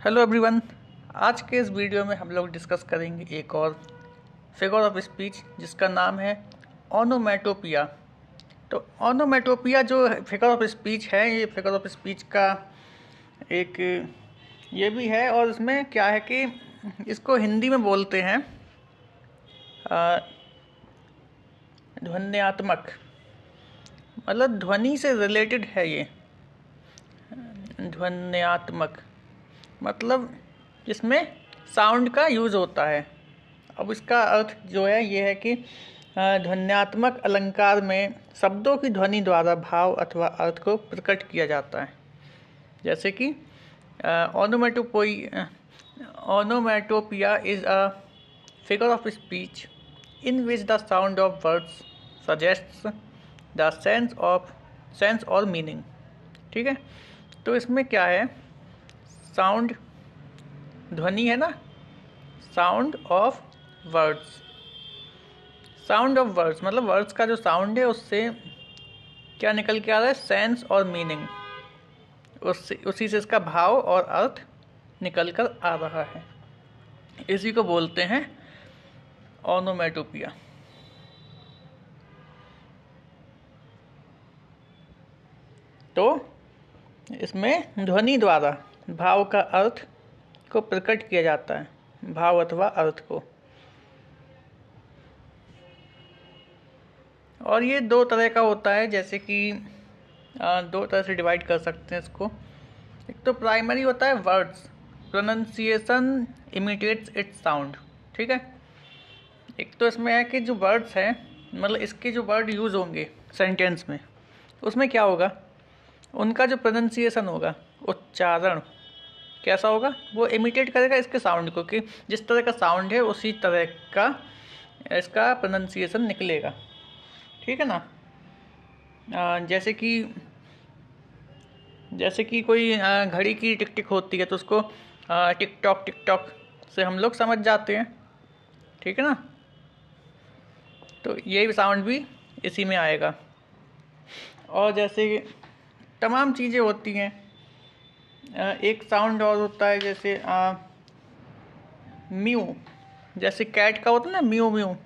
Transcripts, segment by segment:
Hello everyone. आज के इस वीडियो में हम लोग डिस्कस करेंगे एक और फिगर ऑफ स्पीच जिसका नाम है ओनोमेटोपिया। तो ओनोमेटोपिया जो फिगर ऑफ स्पीच है, ये फिगर ऑफ स्पीच का एक ये भी है और इसमें क्या है कि इसको हिंदी में बोलते हैं ध्वन्यात्मक, मतलब ध्वनि से रिलेटेड है ये। ध्वन्यात्मक मतलब जिसमें साउंड का यूज़ होता है। अब इसका अर्थ जो है ये है कि ध्वन्यात्मक अलंकार में शब्दों की ध्वनि द्वारा भाव अथवा अर्थ को प्रकट किया जाता है। जैसे कि onomatopoeia is a figure of speech in which the sound of words suggests the sense और मीनिंग। ठीक है, तो इसमें क्या है, साउंड ध्वनि है ना, sound of words. Sound of words मतलब वर्ड्स का जो साउंड है उससे क्या निकल के आ रहा है, सेंस और मीनिंग, उसी से इसका भाव और अर्थ निकल कर आ रहा है। इसी को बोलते हैं ओनोमेटोपिया। तो इसमें ध्वनि द्वारा भाव का अर्थ को प्रकट किया जाता है, भाव अथवा अर्थ को। और ये दो तरह का होता है, जैसे कि दो तरह से डिवाइड कर सकते हैं इसको। एक तो प्राइमरी होता है words, pronunciation imitates it's sound. ठीक है, एक तो इसमें है कि जो वर्ड्स हैं, मतलब इसके जो वर्ड यूज़ होंगे सेंटेंस में, उसमें क्या होगा, उनका जो प्रोनंसिएशन होगा, उच्चारण कैसा होगा, वो इमिटेट करेगा इसके साउंड को, कि जिस तरह का साउंड है उसी तरह का इसका प्रोनंसिएशन निकलेगा। ठीक है ना। जैसे कि कोई घड़ी की टिक टिक होती है तो उसको टिक टॉक से हम लोग समझ जाते हैं। ठीक है ना, तो ये साउंड भी इसी में आएगा। और जैसे तमाम चीज़ें होती हैं, एक साउंड और होता है जैसे म्यू, जैसे कैट का होता है ना, म्यू म्यू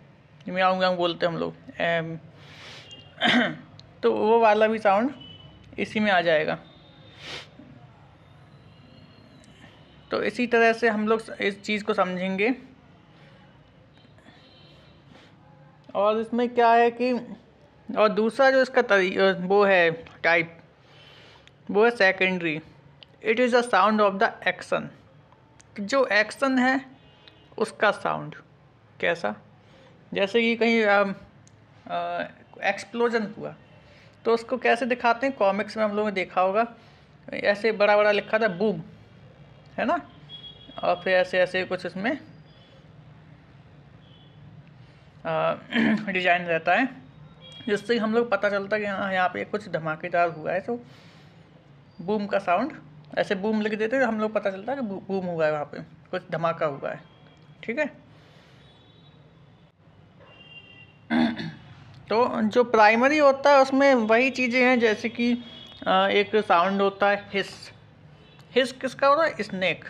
म्याऊ म्याऊ बोलते हैं हम लोग, तो वो वाला भी साउंड इसी में आ जाएगा। तो इसी तरह से हम लोग इस चीज़ को समझेंगे। और इसमें क्या है कि और दूसरा जो इसका वो है टाइप, वो है secondary. It is the sound of the action. जो एक्शन है उसका साउंड कैसा, जैसे कि कहीं एक्सप्लोजन हुआ तो उसको कैसे दिखाते हैं, कॉमिक्स में हम लोगों ने देखा होगा, ऐसे बड़ा बड़ा लिखा था बूम, है ना, और फिर ऐसे ऐसे कुछ इसमें डिजाइन रहता है, जिससे हम लोग पता चलता है कि हाँ यहाँ पे कुछ धमाकेदार हुआ है। तो बूम का साउंड ऐसे बूम लिख देते हैं, हम लोग पता चलता है कि बूम हुआ है, वहाँ पे कुछ धमाका हुआ है। ठीक है, तो जो प्राइमरी होता है उसमें वही चीज़ें हैं, जैसे कि एक साउंड होता है हिस। हिस किसका होता है, स्नेक,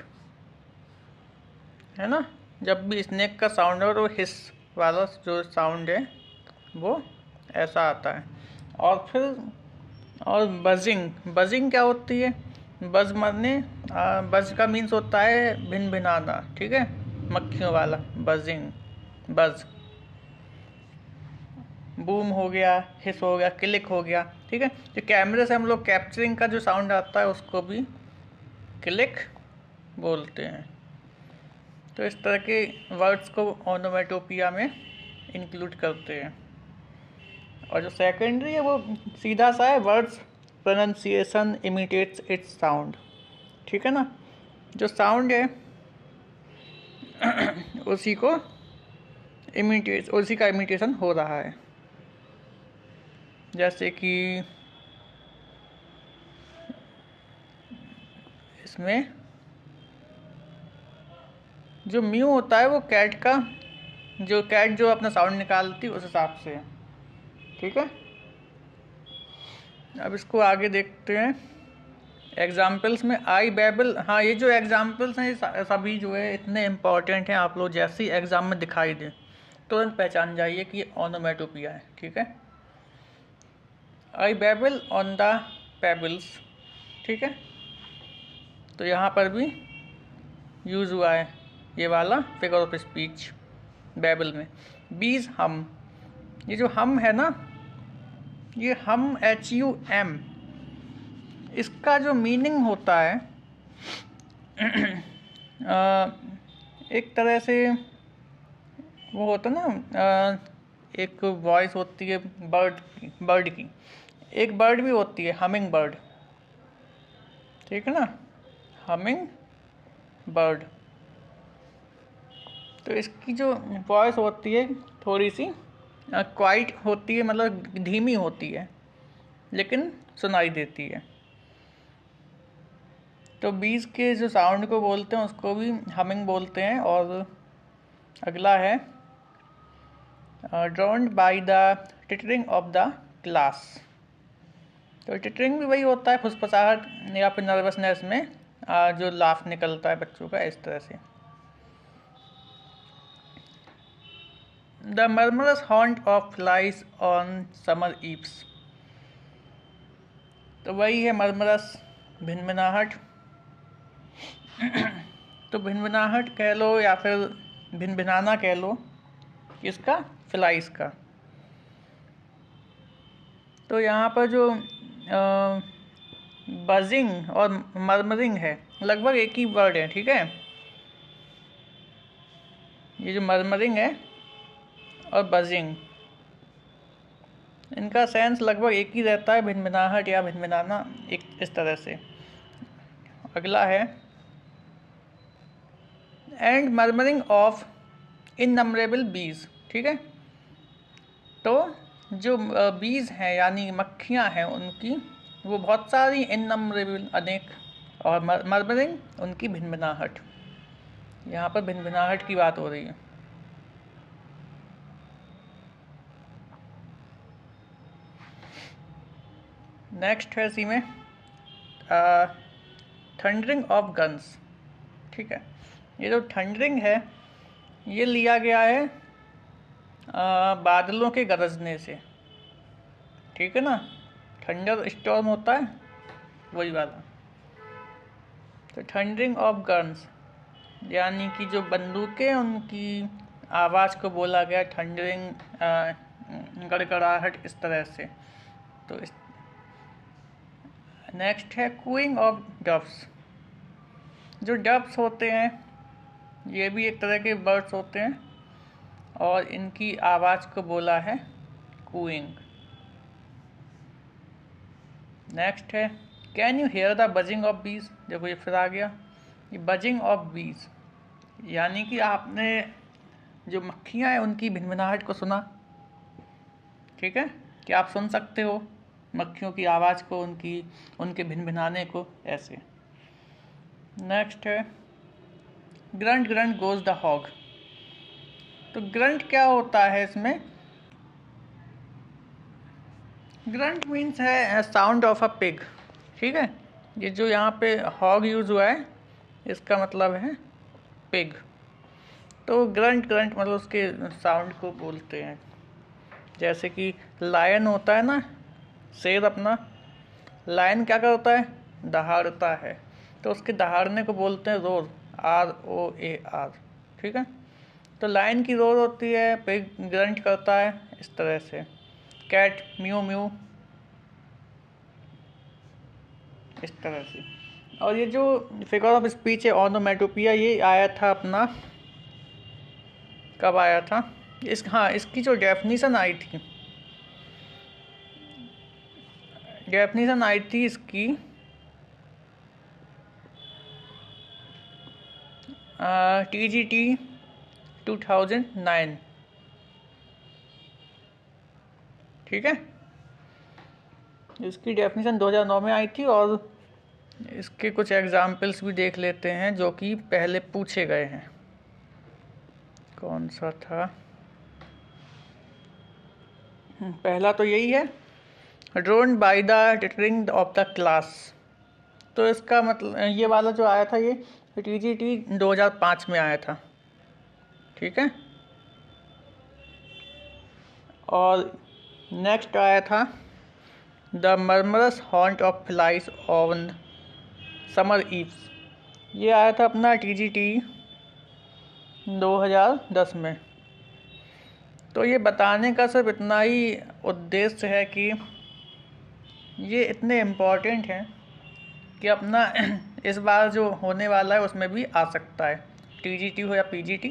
है ना। जब भी स्नेक का साउंड हो तो हिस वाला जो साउंड है वो ऐसा आता है। और बजिंग क्या होती है, बज मारने, बज का मीन्स होता है भिन भिनाना। ठीक है, मक्खियों वाला बजिंग, बज। बूम हो गया, हिस हो गया, क्लिक हो गया। ठीक है, जो कैमरे से हम लोग कैप्चरिंग का जो साउंड आता है उसको भी क्लिक बोलते हैं। तो इस तरह के वर्ड्स को ओनोमेटोपिया में इंक्लूड करते हैं। और जो सेकेंडरी है वो सीधा सा है, words pronunciation imitates it's sound. ठीक है ना, जो साउंड है उसी का इमिटेशन हो रहा है। जैसे कि इसमें जो म्यू होता है वो कैट जो अपना साउंड निकालती है उस हिसाब से है। ठीक है, अब इसको आगे देखते हैं। एग्जाम्पल्स में आई बैबल, हाँ ये जो एग्जाम्पल्स हैं ये सभी जो है इतने इम्पॉर्टेंट हैं, आप लोग जैसे ही एग्ज़ाम में दिखाई दे तुरंत पहचान जाइए कि ये ऑनोमेटोपिया है। ठीक है, आई बैबल ऑन द पेबल्स। ठीक है, तो यहाँ पर भी यूज़ हुआ है ये वाला फिगर ऑफ स्पीच बैबल में। बीज हम, ये जो हम है ना, ये हम HUM, इसका जो मीनिंग होता है एक तरह से वो होता ना, एक वॉइस होती है बर्ड की, एक बर्ड भी होती है हमिंग बर्ड। ठीक है ना, हमिंग बर्ड, तो इसकी जो वॉइस होती है थोड़ी सी क्वाइट होती है, मतलब धीमी होती है लेकिन सुनाई देती है। तो बीज के जो साउंड को बोलते हैं उसको भी हमिंग बोलते हैं। और अगला है drowned by the tittering of the class. तो टिटरिंग भी वही होता है, फुसफुसाहट या फिर नर्वसनेस में जो लाफ निकलता है बच्चों का, इस तरह से। The murmurous haunt of flies on summer eves, तो वही है मर्मरस, भिनभिनाहट। तो भिनभिनाहट कह लो या फिर भिनभिनाना कह लो, किसका? फ्लाइज का। तो यहाँ पर जो बजिंग और मर्मरिंग है लगभग एक ही वर्ड है। ठीक है, ये जो मर्मरिंग है और बजिंग, इनका सेंस लगभग एक ही रहता है, भिनभिनाहट या भिनभिनाना, एक इस तरह से। अगला है एंड मर्मरिंग ऑफ इननमरेबल बीज। ठीक है, तो जो बीज हैं यानी मक्खियां हैं उनकी वो बहुत सारी, इननमरेबल अनेक, और मर्मरिंग उनकी भिनभिनाहट। यहाँ पर भिनभिनाहट की बात हो रही है। नेक्स्ट है इसी में थंडरिंग ऑफ गन्स। ठीक है, ये जो थंडरिंग है ये लिया गया है बादलों के गरजने से। ठीक है ना, थंडर स्टॉर्म होता है वही वाला। तो थंडरिंग ऑफ गन्स यानी कि जो बंदूकें उनकी आवाज़ को बोला गया, थंडरिंग, गड़गड़ाहट, इस तरह से। तो नेक्स्ट है कूइंग ऑफ डव्स। जो डव्स होते हैं ये भी एक तरह के बर्ड्स होते हैं और इनकी आवाज़ को बोला है कूइंग। नेक्स्ट है can you hear the buzzing of bees. देखो ये फिर आ गया, ये बजिंग ऑफ बीज यानी कि आपने जो मक्खियाँ हैं उनकी भिनभिनाहट को सुना। ठीक है, कि आप सुन सकते हो मक्खियों की आवाज़ को, उनके भिनभिनाने को, ऐसे। नेक्स्ट है grunt grunt goes the hog. तो ग्रंट क्या होता है इसमें? ग्रंट मीन्स है साउंड ऑफ अ पिग। ठीक है, ये जो यहाँ पे हॉग यूज़ हुआ है इसका मतलब है पिग। तो ग्रंट ग्रंट मतलब उसके साउंड को बोलते हैं। जैसे कि लायन होता है ना, शेर अपना, लायन क्या करता है? दहाड़ता है, तो उसके दहाड़ने को बोलते हैं रोर, ROAR। ठीक है, तो लायन की रोर होती है, पिग ग्रंट करता है, इस तरह से। कैट म्यू म्यू, इस तरह से। और ये जो फिगर ऑफ स्पीच है ऑनोमेटोपिया, ये आया था अपना, कब आया था? इसकी जो डेफिनेशन आई थी, इसकी TGT 2009। ठीक है, इसकी डेफिनेशन 2009 में आई थी। और इसके कुछ एग्जाम्पल्स भी देख लेते हैं जो कि पहले पूछे गए हैं। कौन सा था? पहला तो यही है, drowned by the tittering of the class. तो इसका मतलब ये वाला जो आया था ये TGT 2005 में आया था, ठीक है। और नेक्स्ट आया था the murmurous haunt of flies on summer eves, ये आया था अपना TGT 2010 में। तो ये बताने का सिर्फ इतना ही उद्देश्य है कि ये इतने इम्पॉर्टेंट हैं कि अपना इस बार जो होने वाला है उसमें भी आ सकता है, TGT हो या PGT।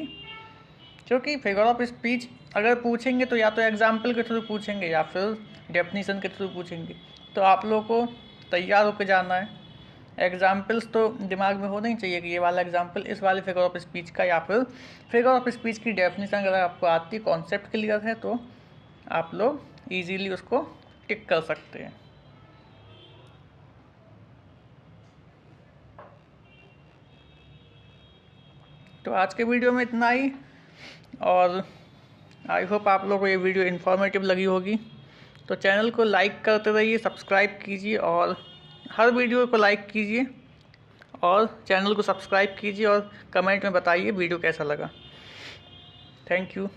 क्योंकि फिगर ऑफ स्पीच अगर पूछेंगे तो या तो एग्जाम्पल के थ्रू पूछेंगे या फिर डेफिनीशन के थ्रू पूछेंगे, तो आप लोगों को तैयार होकर जाना है। एग्जाम्पल्स तो दिमाग में होना ही चाहिए कि ये वाला एग्जाम्पल इस वाले फिगर ऑफ स्पीच का, या फिर फिगर ऑफ स्पीच की डेफिनेशन अगर आपको आती है, कॉन्सेप्ट क्लियर है, तो आप लोग ईजीली उसको टिक कर सकते हैं। तो आज के वीडियो में इतना ही, और आई होप आप लोगों को ये वीडियो इन्फॉर्मेटिव लगी होगी। तो चैनल को लाइक करते रहिए, सब्सक्राइब कीजिए, और हर वीडियो को लाइक कीजिए और चैनल को सब्सक्राइब कीजिए, और कमेंट में बताइए वीडियो कैसा लगा। Thank you.